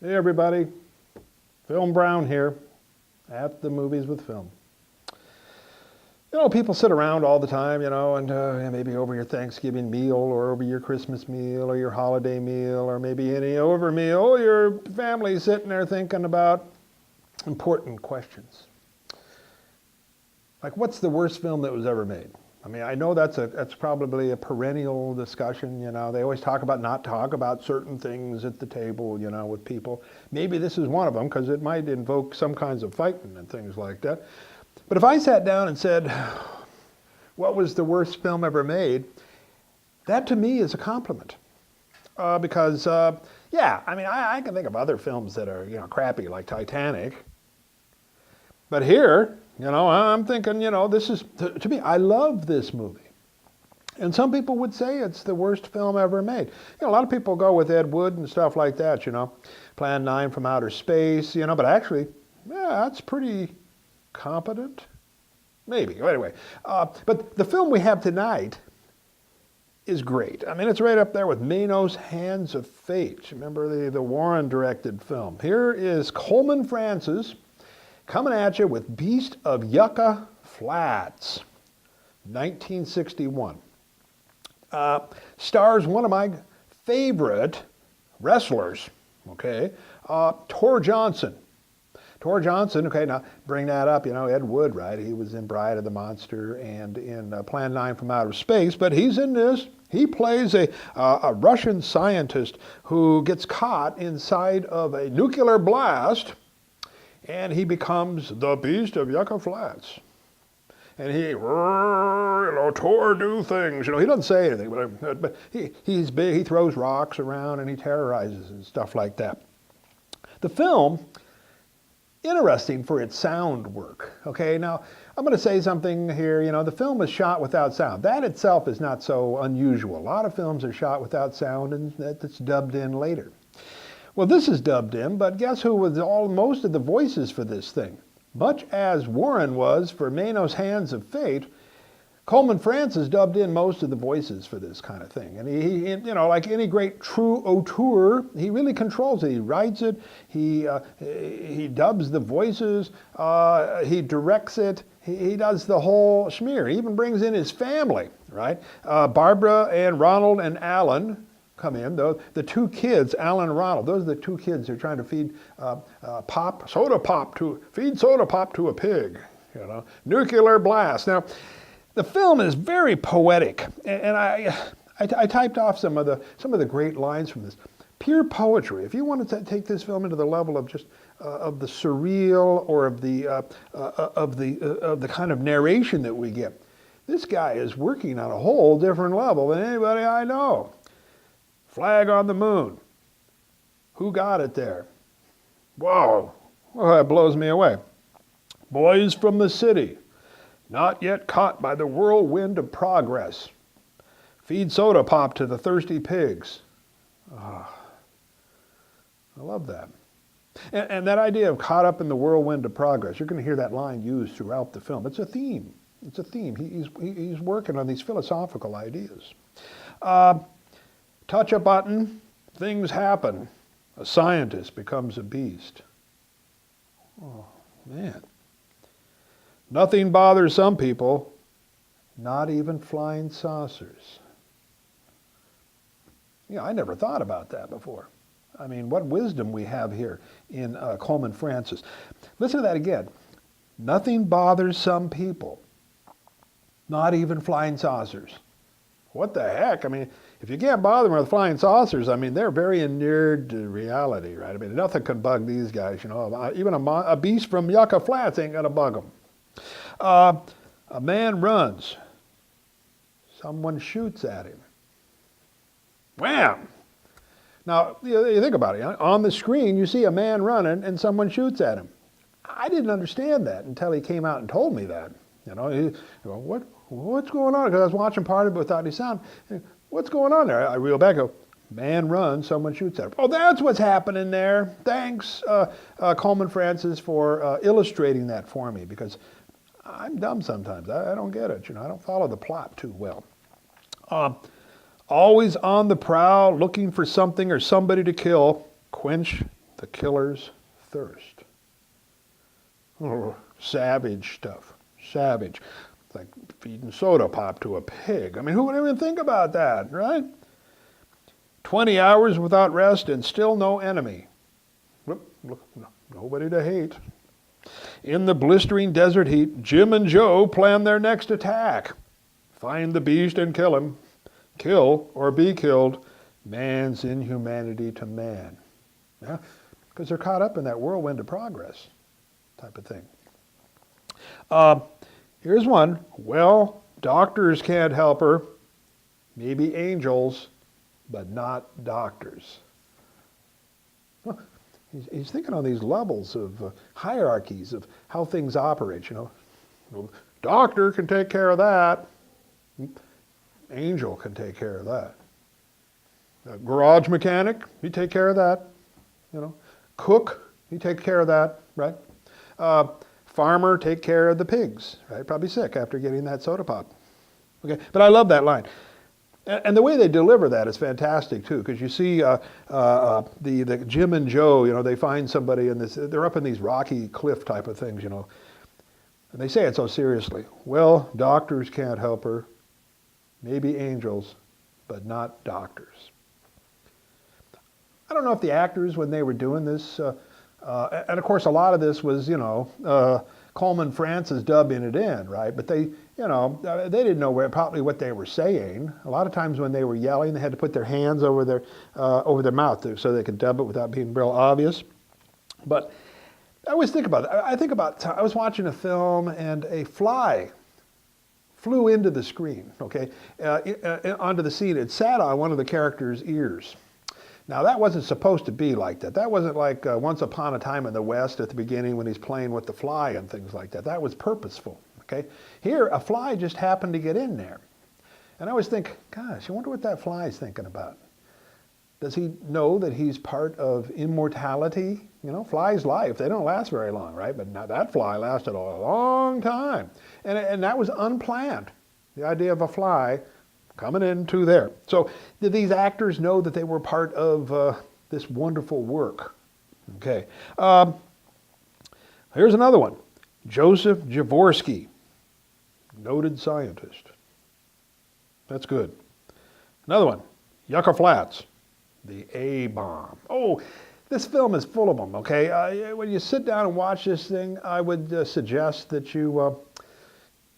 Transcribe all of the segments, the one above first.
Hey everybody, Film Brown here at the Movies with Film. People sit around all the time, and maybe over your Thanksgiving meal or over your Christmas meal or your holiday meal or maybe any over meal, your family's sitting there thinking about important questions. Like, what's the worst film that was ever made? I mean, I know that's probably a perennial discussion, They always not talk about certain things at the table, with people. Maybe this is one of them because it might invoke some kinds of fighting and things like that. But if I sat down and said, what was the worst film ever made? That to me is a compliment. Because I can think of other films that are, crappy like Titanic. But here, I'm thinking, this is, to me, I love this movie. And some people would say it's the worst film ever made. A lot of people go with Ed Wood and stuff like that, Plan 9 from Outer Space, but actually, that's pretty competent. Maybe. Anyway, but the film we have tonight is great. I mean, it's right up there with Manos' Hands of Fate. Remember the Warren-directed film. Here is Coleman Francis coming at you with Beast of Yucca Flats, 1961. Stars one of my favorite wrestlers, Tor Johnson. Tor Johnson, now bring that up, Ed Wood, right? He was in Bride of the Monster and in Plan 9 from Outer Space, but he's in this. He plays a Russian scientist who gets caught inside of a nuclear blast, and he becomes the Beast of Yucca Flats. And he, Tor do things. He doesn't say anything, but he's big. He throws rocks around and he terrorizes and stuff like that. The film, interesting for its sound work. Now I'm going to say something here. The film is shot without sound. That itself is not so unusual. A lot of films are shot without sound and that's dubbed in later. Well, this is dubbed in, but guess who was most of the voices for this thing? Much as Warren was for Manos' Hands of Fate, Coleman Francis dubbed in most of the voices for this kind of thing. And he like any great true auteur, he really controls it. He writes it, he dubs the voices, he directs it, he does the whole schmear. He even brings in his family, right? Barbara and Ronald and Alan come in. The two kids, Alan and Ronald, those are the two kids who are trying to feed soda pop to a pig. Nuclear blast. Now, the film is very poetic, and I typed off some of the great lines from this. Pure poetry. If you want to take this film into the level of just of the surreal or of the kind of narration that we get, this guy is working on a whole different level than anybody I know. Flag on the moon. Who got it there? Whoa. Well, that blows me away. Boys from the city, not yet caught by the whirlwind of progress. Feed soda pop to the thirsty pigs. Oh, I love that. And that idea of caught up in the whirlwind of progress, you're going to hear that line used throughout the film. It's a theme. It's a theme. He's working on these philosophical ideas. Touch a button, things happen. A scientist becomes a beast. Oh, man. Nothing bothers some people, not even flying saucers. I never thought about that before. I mean, what wisdom we have here in Coleman Francis. Listen to that again. Nothing bothers some people, not even flying saucers. What the heck? I mean, if you can't bother them with flying saucers, I mean, they're very inured to reality, right? I mean, nothing can bug these guys, Even a beast from Yucca Flats ain't going to bug them. A man runs. Someone shoots at him. Wham! Now, you think about it. On the screen, you see a man running and someone shoots at him. I didn't understand that until he came out and told me that. What's going on? Because I was watching part of it without any sound. What's going on there? I reel back, go, man runs, someone shoots at him. Oh, that's what's happening there. Thanks, Coleman Francis, for illustrating that for me, because I'm dumb sometimes. I don't get it. I don't follow the plot too well. Always on the prowl, looking for something or somebody to kill. Quench the killer's thirst. Oh, savage stuff. Savage. It's like feeding soda pop to a pig. I mean, who would even think about that, right? 20 hours without rest and still no enemy. Look, nobody to hate. In the blistering desert heat, Jim and Joe plan their next attack. Find the beast and kill him. Kill or be killed. Man's inhumanity to man. Yeah? Because they're caught up in that whirlwind of progress type of thing. Here's one. Well, doctors can't help her. Maybe angels, but not doctors. Huh. He's thinking on these levels of hierarchies of how things operate, you know. Doctor can take care of that. Angel can take care of that. A garage mechanic, he take care of that. You know. Cook, he take care of that, right? Farmer, take care of the pigs, right? Probably sick after getting that soda pop. Okay, but I love that line. And the way they deliver that is fantastic too, because you see the Jim and Joe, you know, they find somebody in this, they're up in these rocky cliff type of things, you know, and they say it so seriously. Well, doctors can't help her. Maybe angels, but not doctors. I don't know if the actors, when they were doing this, and of course a lot of this was, you know, Coleman Francis dubbing it in, right? But they, you know, they didn't know probably what they were saying. A lot of times when they were yelling, they had to put their hands over their mouth so they could dub it without being real obvious. But I always think about it. I was watching a film and a fly flew into the screen, okay, onto the scene. It sat on one of the characters' ears. Now, that wasn't supposed to be like that. That wasn't like Once Upon a Time in the West at the beginning when he's playing with the fly and things like that. That was purposeful, okay? Here, a fly just happened to get in there. And I always think, gosh, I wonder what that fly is thinking about. Does he know that he's part of immortality? You know, flies life, they don't last very long, right? But now that fly lasted a long time. And that was unplanned, the idea of a fly coming into there. So did these actors know that they were part of this wonderful work? Okay. Here's another one. Joseph Jaworski, noted scientist. That's good. Another one. Yucca Flats, the A-bomb. Oh, this film is full of them, okay? When you sit down and watch this thing, I would suggest that you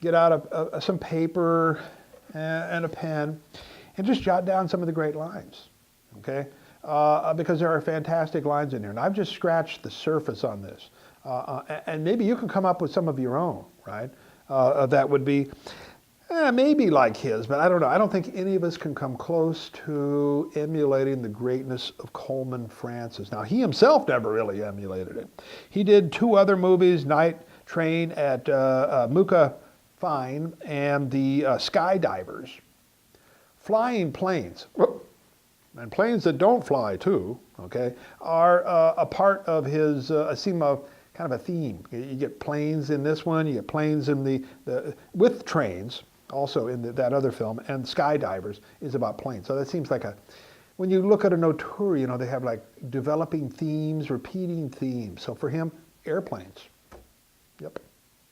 get out some paper and a pen, and just jot down some of the great lines, okay? Because there are fantastic lines in here, and I've just scratched the surface on this. And maybe you can come up with some of your own, right? That would be maybe like his, but I don't know. I don't think any of us can come close to emulating the greatness of Coleman Francis. Now, he himself never really emulated it. He did 2 other movies, Night Train at Yucca Fine and the Skydivers. Flying planes, and planes that don't fly too, okay, are a part of his, kind of a theme. You get planes in this one, you get planes in the with trains, also in that other film, and Skydivers is about planes. So that seems like when you look at an auteur, you know, they have like developing themes, repeating themes. So for him, airplanes, yep.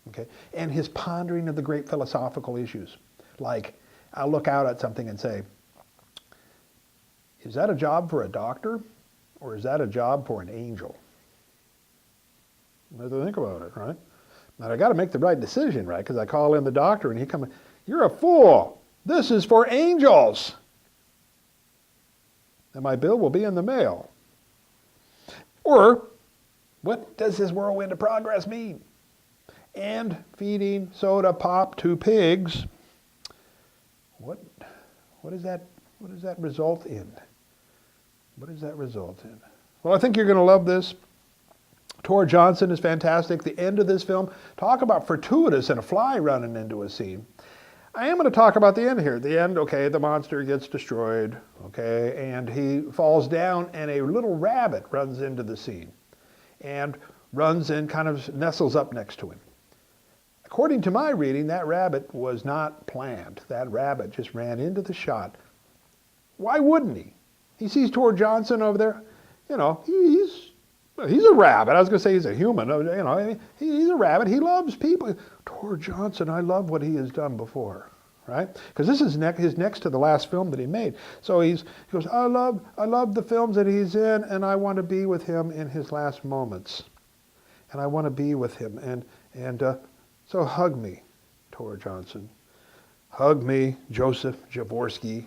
Okay, and his pondering of the great philosophical issues. Like, I'll look out at something and say, is that a job for a doctor, or is that a job for an angel? You have to think about it, right? Now, I got to make the right decision, right? Because I call in the doctor, and he comes, you're a fool. This is for angels. And my bill will be in the mail. Or, what does this whirlwind of progress mean? And feeding soda pop to pigs. What does that result in? What does that result in? Well, I think you're going to love this. Tor Johnson is fantastic. The end of this film, talk about fortuitous and a fly running into a scene. I am going to talk about the end here. The end, okay, the monster gets destroyed, okay, and he falls down and a little rabbit runs into the scene and runs and kind of nestles up next to him. According to my reading, that rabbit was not planned. That rabbit just ran into the shot. Why wouldn't he? He sees Tor Johnson over there. You know, he's He's a rabbit. I was going to say he's a human. You know, he's a rabbit. He loves people. Tor Johnson, I love what he has done before, right? Because this is his next to the last film that he made. So he goes, I love the films that he's in, and I want to be with him in his last moments, and I want to be with him, and so hug me, Tor Johnson, hug me, Joseph Jaworski,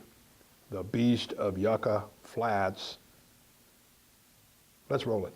the Beast of Yucca Flats. Let's roll it.